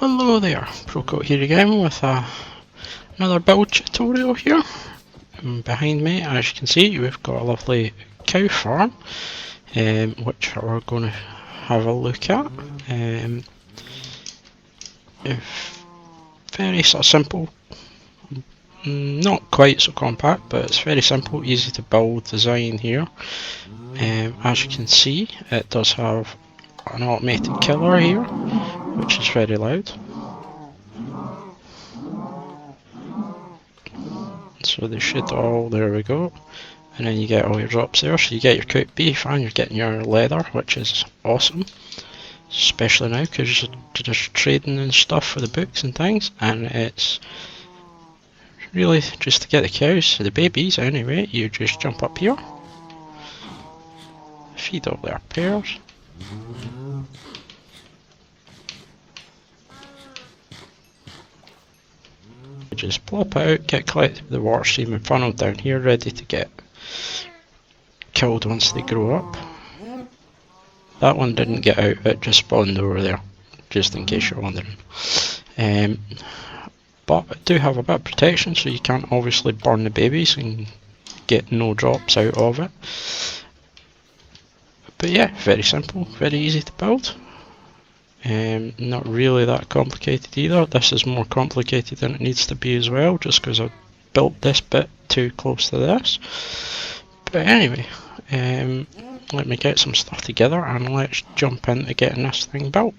Hello there, Proco here again with another build tutorial here. Behind me, as you can see, we've got a lovely cow farm, which we're going to have a look at. Very sort of simple, not quite so compact, but it's very simple, easy to build design here. As you can see, it does have an automated killer here, which is very loud. So they should all, there we go, and then you get all your drops there, so you get your cooked beef and you're getting your leather, which is awesome, especially now because you're just trading and stuff for the books and things, and it's really just to get the cows, the babies anyway. You just jump up here, feed all their pairs, just plop out, get collected with the water stream and funneled down here, ready to get killed once they grow up. That one didn't get out, it just spawned over there, just in case you're wondering. But I do have a bit of protection, so you can't obviously burn the babies and get no drops out of it. But yeah, very simple, very easy to build. Not really that complicated either. This is more complicated than it needs to be as well, just because I built this bit too close to this. But anyway, let me get some stuff together and let's jump into getting this thing built.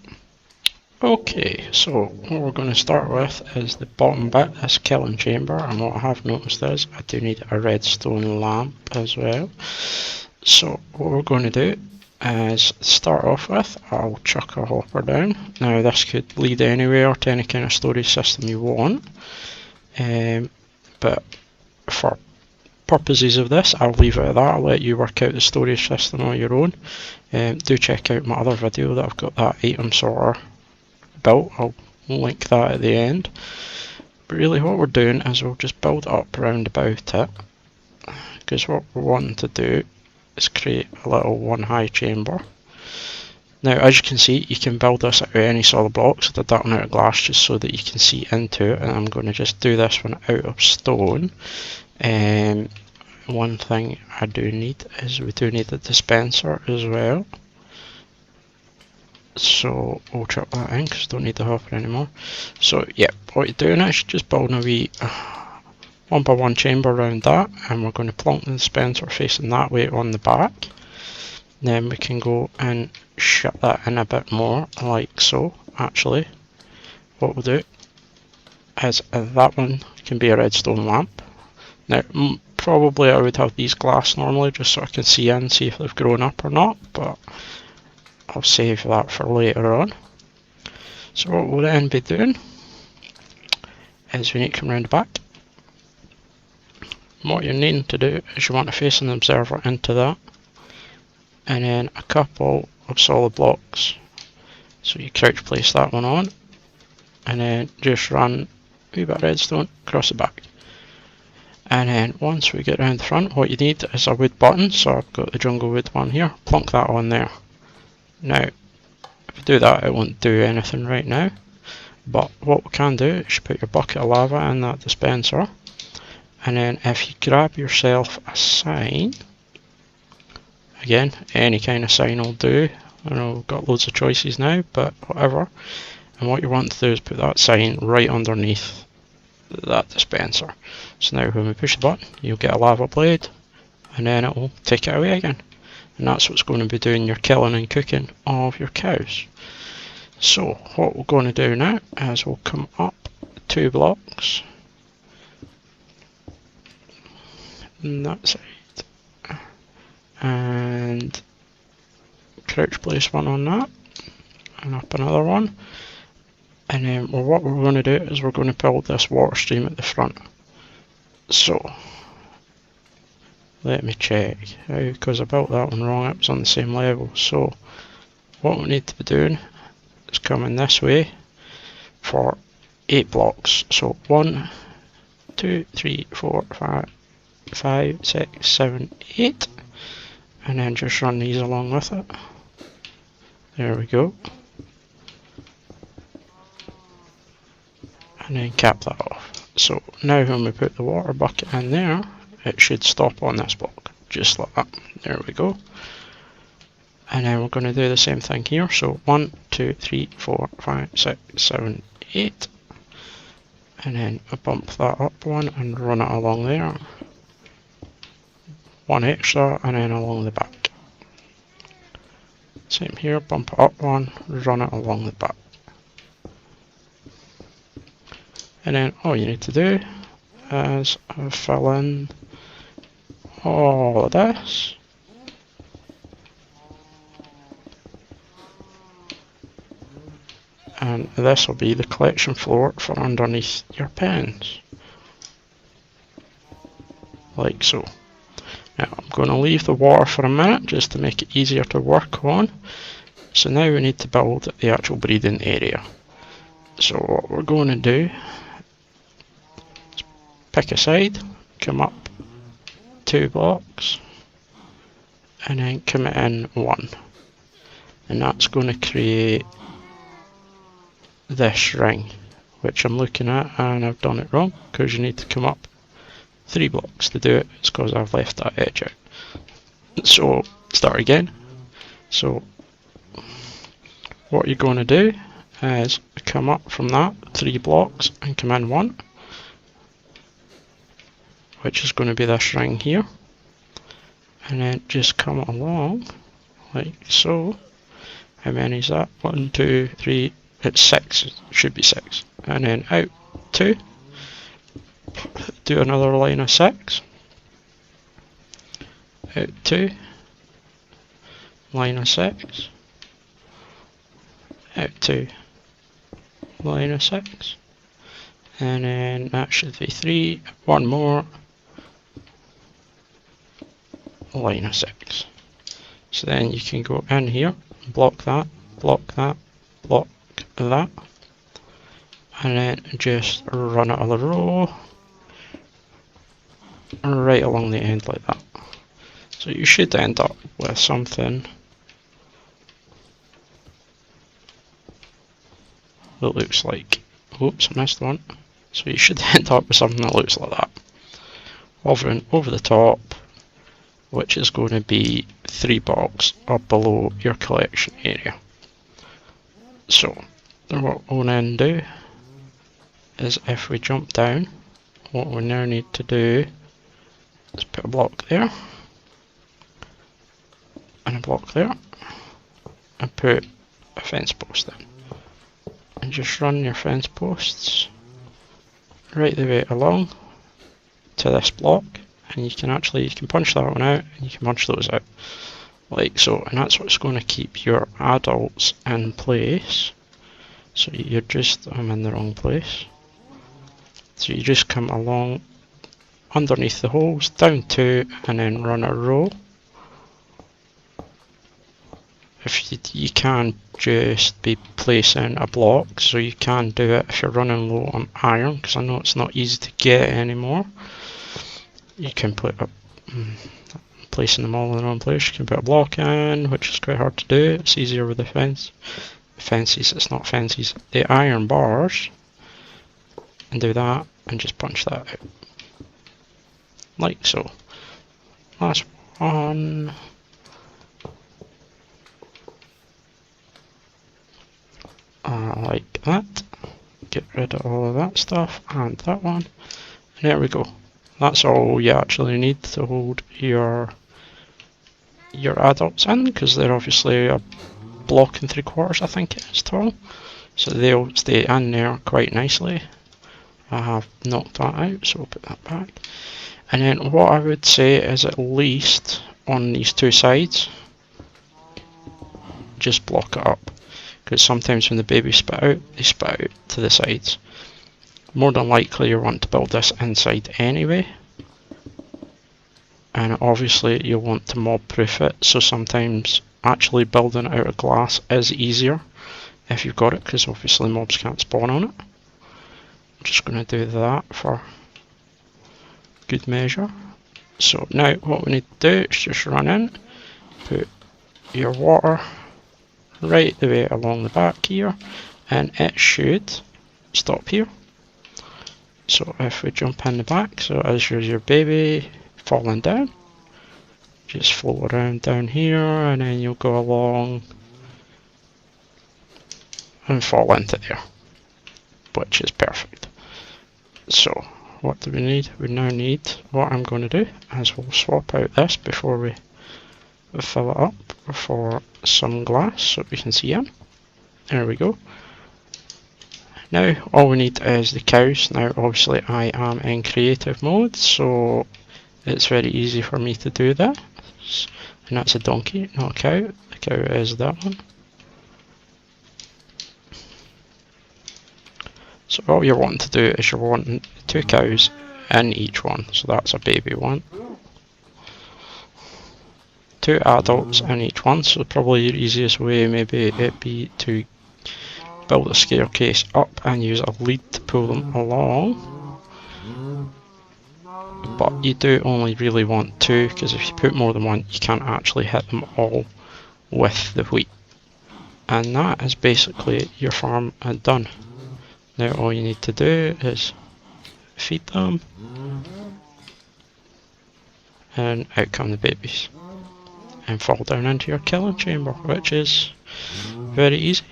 Okay, so what we're going to start with is the bottom bit, this killing chamber, and what I have noticed is I do need a redstone lamp as well. So what we're going to do is start off with, I'll chuck a hopper down. Now this could lead anywhere to any kind of storage system you want, but for purposes of this I'll leave it at that. I'll let you work out the storage system on your own. Do check out my other video that I've got that item sorter built, I'll link that at the end. But really what we're doing is we'll just build up round about it, because what we're wanting to do is create a little one high chamber. Now as you can see, you can build this out of any solid blocks. I did that one out of glass just so that you can see into it, and I'm going to just do this one out of stone. One thing I do need is we do need a dispenser as well, so we'll chuck that in because I don't need the hopper anymore. So yeah, what you're doing is just building a wee 1x1 chamber around that, and we're going to plonk the dispenser facing that way on the back. Then we can go and shut that in a bit more, like so. Actually, what we'll do is that one can be a redstone lamp. Now probably I would have these glass normally just so I can see in, see if they've grown up or not, but I'll save that for later on. So what we'll then be doing is we need to come around the back. What you're needing to do is you want to face an observer into that, and then a couple of solid blocks. So you crouch place that one on, and then just run a wee bit of redstone across the back. And then once we get around the front, what you need is a wood button. So I've got the jungle wood one here, plonk that on there. Now if you do that, it won't do anything right now, but what we can do is you put your bucket of lava in that dispenser, and then if you grab yourself a sign, again any kind of sign will do. I know we've got loads of choices now, but whatever. And what you want to do is put that sign right underneath that dispenser. So now when we push the button, you'll get a lava blade, and then it will take it away again. And that's what's going to be doing your killing and cooking of your cows. So what we're going to do now is we'll come up 2 blocks on that side, and crouch place one on that, and up another one, and then what we're going to do is we're going to build this water stream at the front. So let me check, because I built that one wrong, it was on the same level. So what we need to be doing is coming this way for 8 blocks. So 1, 2, 3, 4, 5, 6, 7, 8, and then just run these along with it. There we go. and then cap that off. So now when we put the water bucket in there, it should stop on this block, just like that. There we go. And then we're going to do the same thing here. So 1, 2, 3, 4, 5, 6, 7, 8. And then bump that up one and run it along there. One extra and then along the back. Same here, bump it up one, run it along the back. And then all you need to do is fill in all of this. And this will be the collection floor for underneath your pens. Like so. Now I'm going to leave the water for a minute just to make it easier to work on. So now we need to build the actual breeding area. So what we're going to do is pick a side, come up 2 blocks, and then come in 1. And that's going to create this ring, which I'm looking at, and I've done it wrong because you need to come up 3 blocks to do it. It's because I've left that edge out. So start again. So what you're going to do is come up from that 3 blocks and come in 1, which is going to be this ring here, and then just come along like so. How many is that? 1, 2, 3. It's 6, it should be 6. And then out 2, do another line of 6, out 2, line of 6, out 2, line of 6, and then that should be 3, one more, line of 6. So then you can go in here, block that, block that, block that, and then just run it on the row right along the end like that. So you should end up with something that looks like, oops, I missed one. So you should end up with something that looks like that, hovering over the top, which is going to be 3 blocks up below your collection area. So what we'll then do is, if we jump down, what we now need to do is put a block there, and a block there, and put a fence post in. And just run your fence posts right the way along to this block, and you can punch that one out, and you can punch those out like so, and that's what's going to keep your adults in place. So you're just, I'm in the wrong place. So you just come along underneath the holes, down 2, and then run a row. If you can just be placing a block, so you can do it if you're running low on iron, because I know it's not easy to get anymore. You can put a, placing them all in one place, you can put a block in, which is quite hard to do. It's easier with the fences, it's not fences, the iron bars, and do that, and just punch that out. Like so. Last one. Like that. Get rid of all of that stuff, and that one. And there we go. That's all you actually need to hold your adults in, because they're obviously a block and 3/4, I think it is, tall. So they'll stay in there quite nicely. I have knocked that out, so we'll put that back. And then what I would say is, at least on these 2 sides, just block it up. Because sometimes when the babies spit out, they spit out to the sides. More than likely you want to build this inside anyway. And obviously you'll want to mob proof it, so sometimes actually building it out of glass is easier if you've got it, because obviously mobs can't spawn on it. I'm just going to do that for good measure. So now what we need to do is just run in, put your water right the way along the back here, and it should stop here. So if we jump in the back, so as you're your baby falling down, just float around down here and then you'll go along and fall into there, which is perfect. So what do we need? We now need, what I'm going to do is we'll swap out this before we fill it up for some glass so we can see in. There we go. Now all we need is the cows. Now obviously I am in creative mode, so it's very easy for me to do that. And that's a donkey, not a cow. The cow is that one. So all you're wanting to do is you're wanting 2 cows in each one. So that's a baby one. 2 adults in each one. So probably your easiest way maybe it'd be to build a staircase up and use a lead to pull them along. But you do only really want 2, because if you put more than 1 you can't actually hit them all with the wheat. And that is basically your farm done. Now all you need to do is feed them and out come the babies and fall down into your killing chamber, which is very easy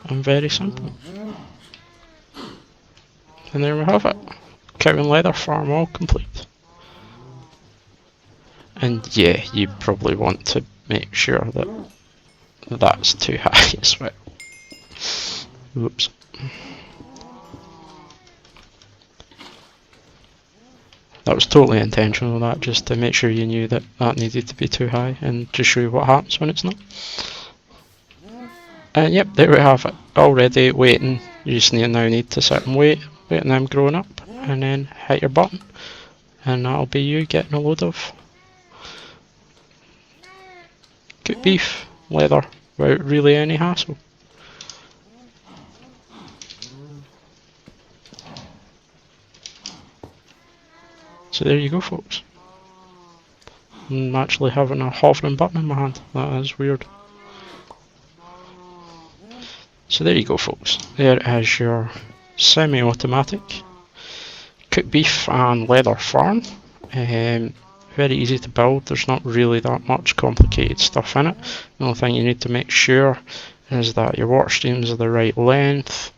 and very simple. And there we have it. Cow and leather farm all complete. And yeah, you probably want to make sure that that's too high as well. Oops. That was totally intentional, that, just to make sure you knew that that needed to be too high and to show you what happens when it's not. And yep, there we have it. Already waiting. You just now need to sit and wait on them growing up, and then hit your button, and that'll be you getting a load of cooked beef, leather, without really any hassle. So there you go, folks. I'm actually having a hovering button in my hand. That is weird. So there you go, folks. There is your semi-automatic cooked beef and leather farm. Very easy to build. There's not really that much complicated stuff in it. The only thing you need to make sure is that your water streams are the right length,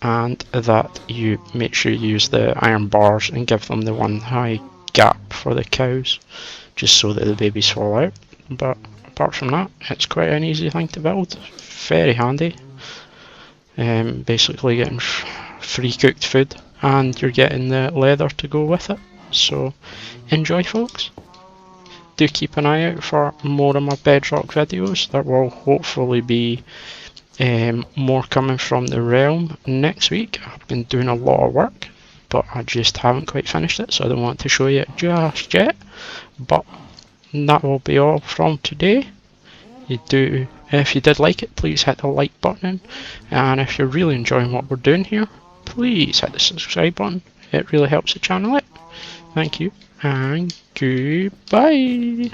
and that you make sure you use the iron bars and give them the 1 high gap for the cows, just so that the babies fall out. But apart from that, it's quite an easy thing to build. Very handy. Basically getting free cooked food, and you're getting the leather to go with it. So enjoy, folks. Do keep an eye out for more of my Bedrock videos. There will hopefully be more coming from the realm next week. I've been doing a lot of work, but I just haven't quite finished it, so I don't want to show you it just yet. But that will be all from today. If you did like it, please hit the like button, and if you're really enjoying what we're doing here, please hit the subscribe button. It really helps the channel out. Thank you, and goodbye.